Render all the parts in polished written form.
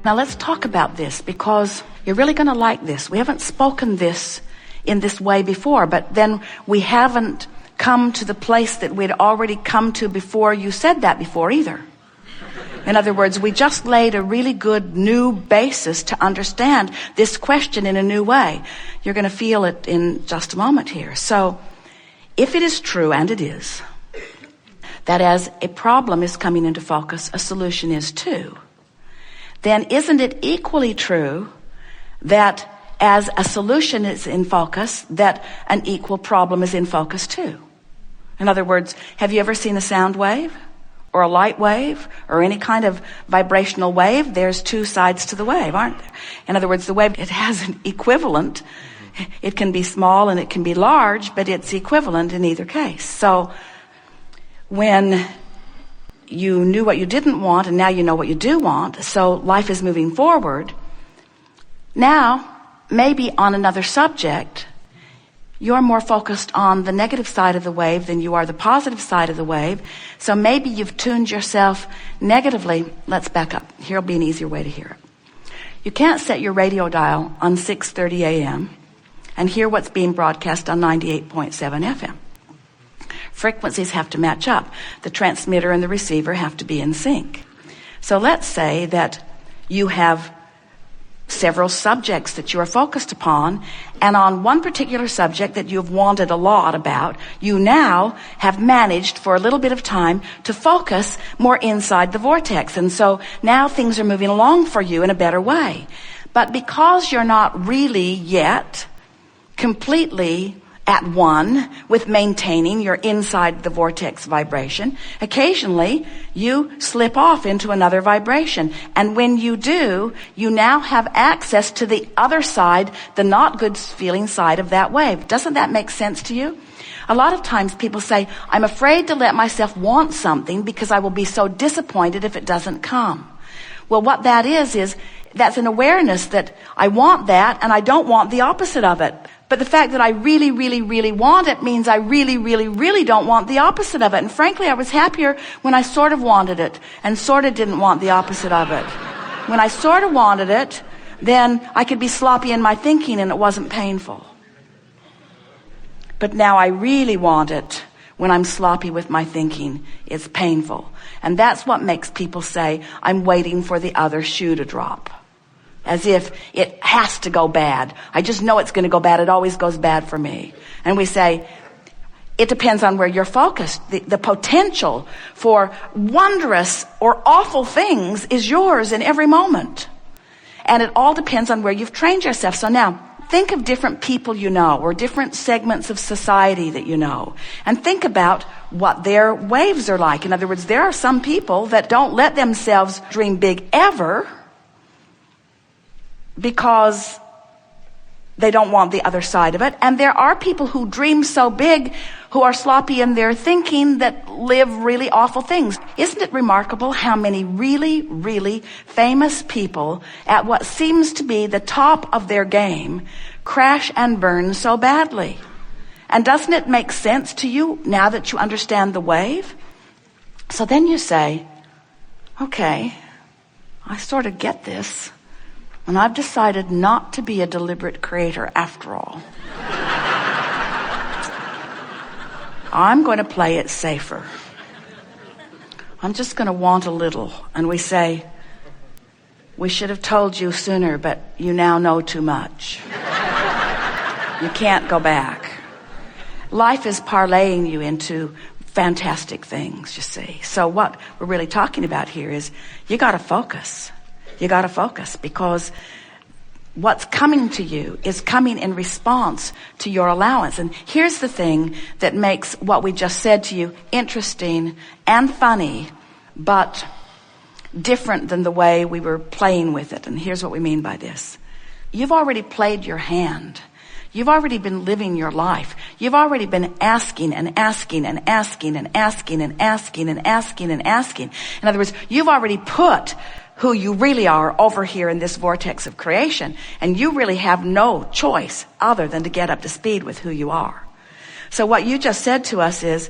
Now let's talk about this, because you're really going to like this. We haven't spoken this in this way before, but then we haven't come to the place that we'd already come to before you said that before either. In other words, we just laid a really good new basis to understand this question in a new way. You're going to feel it in just a moment here. So, if it is true, and it is, that as a problem is coming into focus, a solution is too, then isn't it equally true that as a solution is in focus, that an equal problem is in focus too? In other words, have you ever seen a sound wave or a light wave or any kind of vibrational wave? There's two sides to the wave, aren't there? In other words, the wave, it has an equivalent. It can be small and it can be large, but it's equivalent in either case. So when you knew what you didn't want and now you know what you do want, so life is moving forward. Now, maybe on another subject, you're more focused on the negative side of the wave than you are the positive side of the wave. So maybe you've tuned yourself negatively. Let's back up. Here'll be an easier way to hear it. You can't set your radio dial on 6:30 a.m. and hear what's being broadcast on 98.7 FM. Frequencies have to match up. The transmitter and the receiver have to be in sync. So let's say that you have several subjects that you are focused upon, and on one particular subject that you've wanted a lot about, you now have managed for a little bit of time to focus more inside the vortex. And so now things are moving along for you in a better way. But because you're not really yet completely at one with maintaining your inside the vortex vibration, occasionally you slip off into another vibration. And when you do, you now have access to the other side, the not good feeling side of that wave. Doesn't that make sense to you? A lot of times people say, I'm afraid to let myself want something because I will be so disappointed if it doesn't come. Well, what that is that's an awareness that I want that and I don't want the opposite of it. But the fact that I really, really, really want it means I really, really, really don't want the opposite of it. And frankly, I was happier when I sort of wanted it and sort of didn't want the opposite of it. When I sort of wanted it, then I could be sloppy in my thinking and it wasn't painful. But now I really want it. When I'm sloppy with my thinking, it's painful. And that's what makes people say, I'm waiting for the other shoe to drop. As if it has to go bad. I just know it's going to go bad. It always goes bad for me. And we say, it depends on where you're focused. The potential for wondrous or awful things is yours in every moment. And it all depends on where you've trained yourself. So now, think of different people you know, or different segments of society that you know, and think about what their waves are like. In other words, there are some people that don't let themselves dream big ever, because they don't want the other side of it. And there are people who dream so big, who are sloppy in their thinking, that live really awful things. Isn't it remarkable how many really, really famous people at what seems to be the top of their game crash and burn so badly? And doesn't it make sense to you now that you understand the wave? So then you say, okay, I sort of get this. And I've decided not to be a deliberate creator after all. I'm going to play it safer. I'm just going to want a little. And we say, we should have told you sooner, but you now know too much. You can't go back. Life is parlaying you into fantastic things, you see. So what we're really talking about here is you got to focus. You got to focus, because what's coming to you is coming in response to your allowance. And here's the thing that makes what we just said to you interesting and funny, but different than the way we were playing with it. And here's what we mean by this. You've already played your hand. You've already been living your life. You've already been asking and asking and asking and asking and asking and asking and asking. In other words, you've already put who you really are over here in this vortex of creation. And you really have no choice other than to get up to speed with who you are. So what you just said to us is,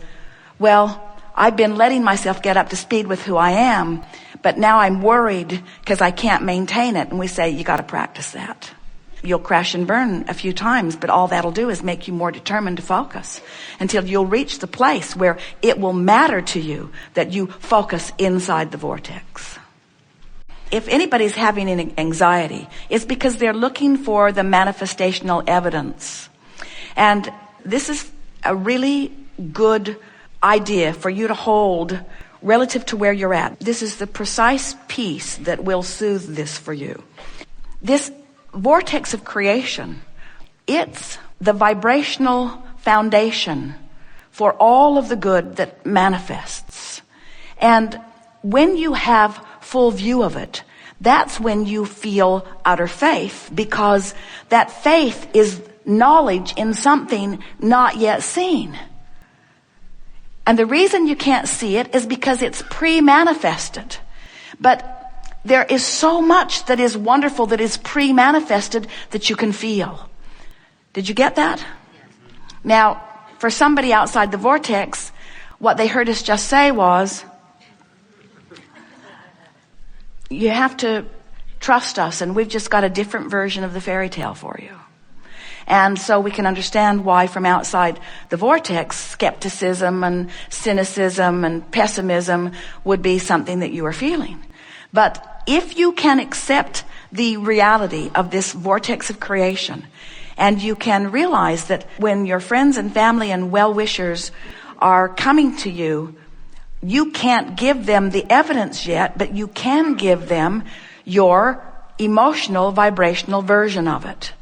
well, I've been letting myself get up to speed with who I am, but now I'm worried because I can't maintain it. And we say, you got to practice that. You'll crash and burn a few times, but all that'll do is make you more determined to focus until you'll reach the place where it will matter to you that you focus inside the vortex. If anybody's having an anxiety, it's because they're looking for the manifestational evidence. And this is a really good idea for you to hold relative to where you're at. This is the precise piece that will soothe this for you. This vortex of creation, it's the vibrational foundation for all of the good that manifests. And when you have full view of it, that's when you feel utter faith, because that faith is knowledge in something not yet seen. And the reason you can't see it is because it's pre-manifested. But there is so much that is wonderful that is pre-manifested that you can feel. Did you get that? Now, for somebody outside the vortex, what they heard us just say was, you have to trust us, and we've just got a different version of the fairy tale for you. And so we can understand why from outside the vortex, skepticism and cynicism and pessimism would be something that you are feeling. But if you can accept the reality of this vortex of creation, and you can realize that when your friends and family and well-wishers are coming to you, you can't give them the evidence yet, but you can give them your emotional, vibrational version of it.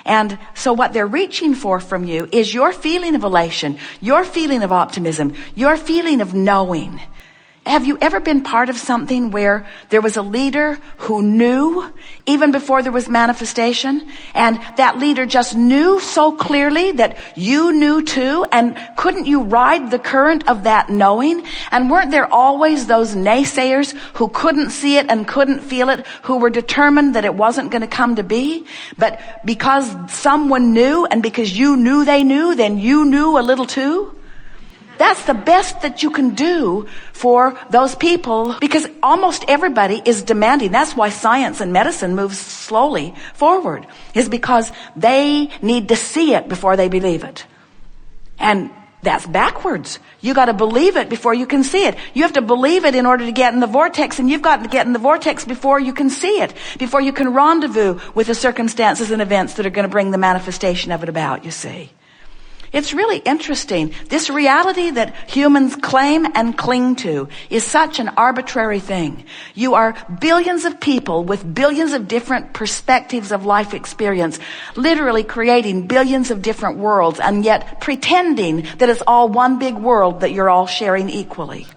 And so what they're reaching for from you is your feeling of elation, your feeling of optimism, your feeling of knowing. Have you ever been part of something where there was a leader who knew even before there was manifestation, and that leader just knew so clearly that you knew too, and couldn't you ride the current of that knowing? And weren't there always those naysayers who couldn't see it and couldn't feel it, who were determined that it wasn't going to come to be? But because someone knew, and because you knew they knew, then you knew a little too? That's the best that you can do for those people, because almost everybody is demanding. That's why science and medicine moves slowly forward, is because they need to see it before they believe it. And that's backwards. You got to believe it before you can see it. You have to believe it in order to get in the vortex, and you've got to get in the vortex before you can see it, before you can rendezvous with the circumstances and events that are going to bring the manifestation of it about, you see. It's really interesting. This reality that humans claim and cling to is such an arbitrary thing. You are billions of people with billions of different perspectives of life experience, literally creating billions of different worlds, and yet pretending that it's all one big world that you're all sharing equally.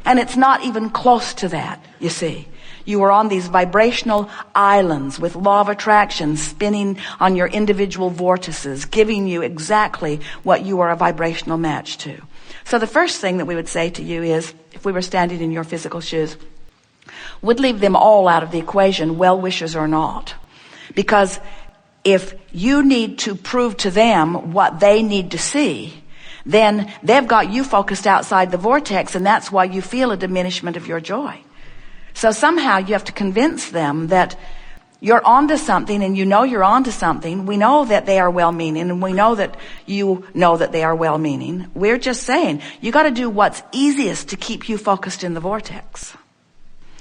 And it's not even close to that, you see. You are on these vibrational islands with law of attraction spinning on your individual vortices, giving you exactly what you are a vibrational match to. So the first thing that we would say to you is, if we were standing in your physical shoes, would leave them all out of the equation, well-wishers or not. Because if you need to prove to them what they need to see, then they've got you focused outside the vortex, and that's why you feel a diminishment of your joy. So somehow you have to convince them that you're onto something, and you know you're onto something. We know that they are well-meaning, and we know that you know that they are well-meaning. We're just saying, you got to do what's easiest to keep you focused in the vortex.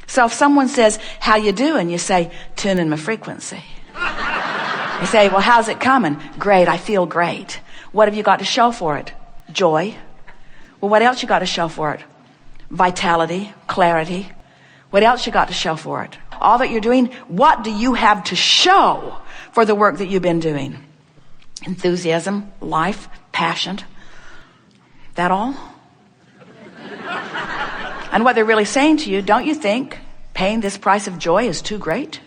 So if someone says, how you doing? You say, tuning my frequency. You say, well, how's it coming? Great, I feel great. What have you got to show for it? Joy. Well, what else you got to show for it? Vitality, clarity. What else you got to show for it? All that you're doing, what do you have to show for the work that you've been doing? Enthusiasm, life, passion. That all? And what they're really saying to you, don't you think paying this price of joy is too great?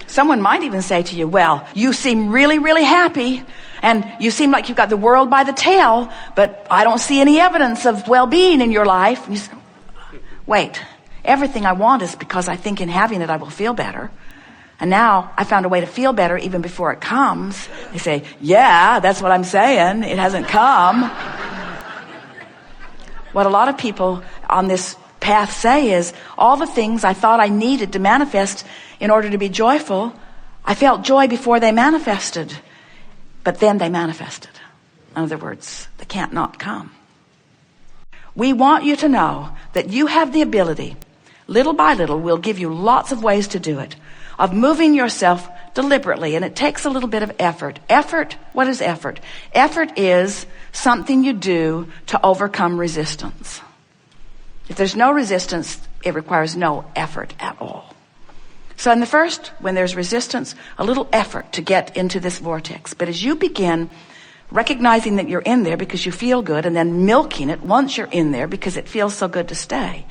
Someone might even say to you, well, you seem really, really happy, and you seem like you've got the world by the tail, but I don't see any evidence of well-being in your life. You say, wait, everything I want is because I think in having it I will feel better. And now I found a way to feel better even before it comes. They say, yeah, that's what I'm saying. It hasn't come. What a lot of people on this path say is, all the things I thought I needed to manifest in order to be joyful, I felt joy before they manifested. But then they manifested. In other words, they can't not come. We want you to know that you have the ability, little by little, we'll give you lots of ways to do it, of moving yourself deliberately, and it takes a little bit of effort. Effort, what is effort? Effort is something you do to overcome resistance. If there's no resistance, it requires no effort at all. So in the first, when there's resistance, a little effort to get into this vortex. But as you begin recognizing that you're in there because you feel good, and then milking it once you're in there because it feels so good to stay.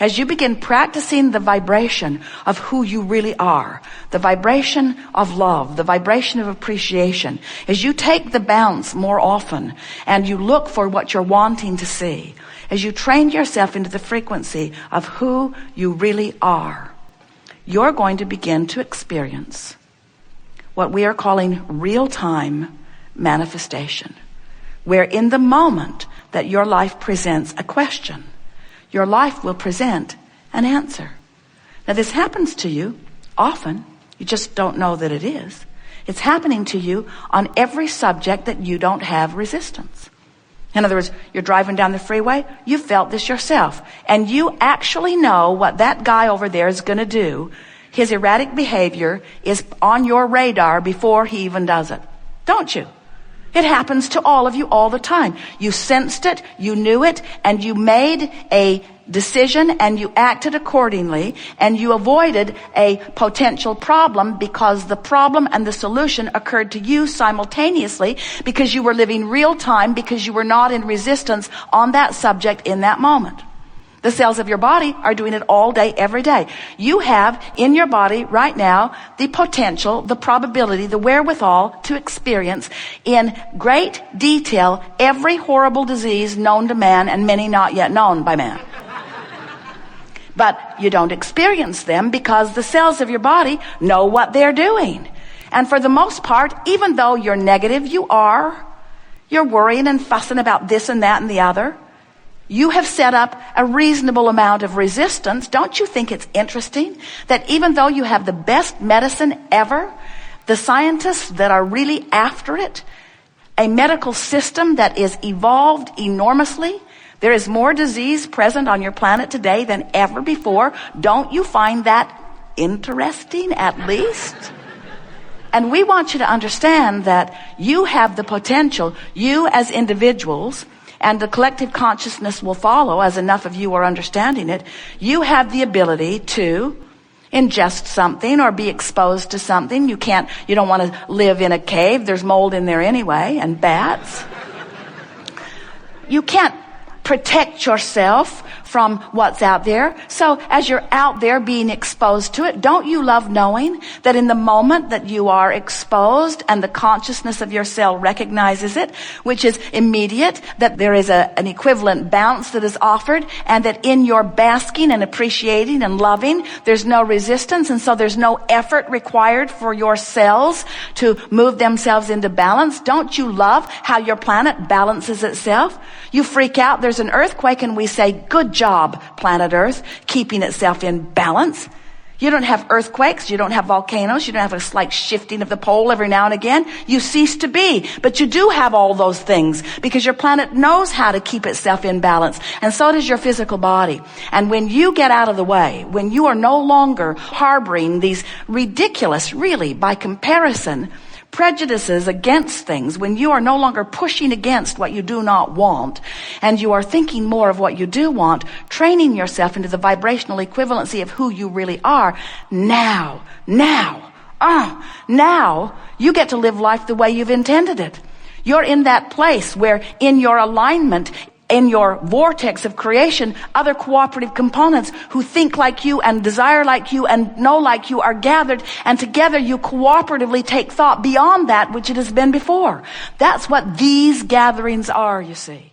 As you begin practicing the vibration of who you really are, the vibration of love, the vibration of appreciation, as you take the bounce more often and you look for what you're wanting to see, as you train yourself into the frequency of who you really are, you're going to begin to experience what we are calling real-time manifestation, where in the moment that your life presents a question, your life will present an answer. Now this happens to you often, you just don't know that it is. It's happening to you on every subject that you don't have resistance. In other words, you're driving down the freeway, you felt this yourself, and you actually know what that guy over there is going to do. His erratic behavior is on your radar before he even does it. Don't you? It happens to all of you all the time. You sensed it, you knew it, and you made a decision and you acted accordingly, and you avoided a potential problem because the problem and the solution occurred to you simultaneously, because you were living real time, because you were not in resistance on that subject in that moment. The cells of your body are doing it all day, every day. You have in your body right now the potential, the probability, the wherewithal to experience in great detail every horrible disease known to man and many not yet known by man. But you don't experience them because the cells of your body know what they're doing. And for the most part, even though you're negative, you're worrying and fussing about this and that and the other, you have set up a reasonable amount of resistance. Don't you think it's interesting that even though you have the best medicine ever, the scientists that are really after it, a medical system that is evolved enormously, there is more disease present on your planet today than ever before. Don't you find that interesting, at least? And we want you to understand that you have the potential, you as individuals, and the collective consciousness will follow as enough of you are understanding it. You have the ability to ingest something or be exposed to something. You don't want to live in a cave. There's mold in there anyway, and bats. You can't protect yourself from what's out there. So as you're out there being exposed to it, don't you love knowing that in the moment that you are exposed and the consciousness of your cell recognizes it, which is immediate, that there is an equivalent bounce that is offered, and that in your basking and appreciating and loving, there's no resistance, and so there's no effort required for your cells to move themselves into balance? Don't you love how your planet balances itself? You freak out, there's an earthquake, and we say, good job, planet Earth, keeping itself in balance. You don't have earthquakes, you don't have volcanoes, you don't have a slight shifting of the pole every now and again. You cease to be. But you do have all those things because your planet knows how to keep itself in balance. And so does your physical body. And when you get out of the way, when you are no longer harboring these ridiculous, really, by comparison, prejudices against things, when you are no longer pushing against what you do not want, and you are thinking more of what you do want, training yourself into the vibrational equivalency of who you really are, now you get to live life the way you've intended it. You're in that place where in your alignment, in your vortex of creation, other cooperative components who think like you and desire like you and know like you are gathered, and together you cooperatively take thought beyond that which it has been before. That's what these gatherings are, you see.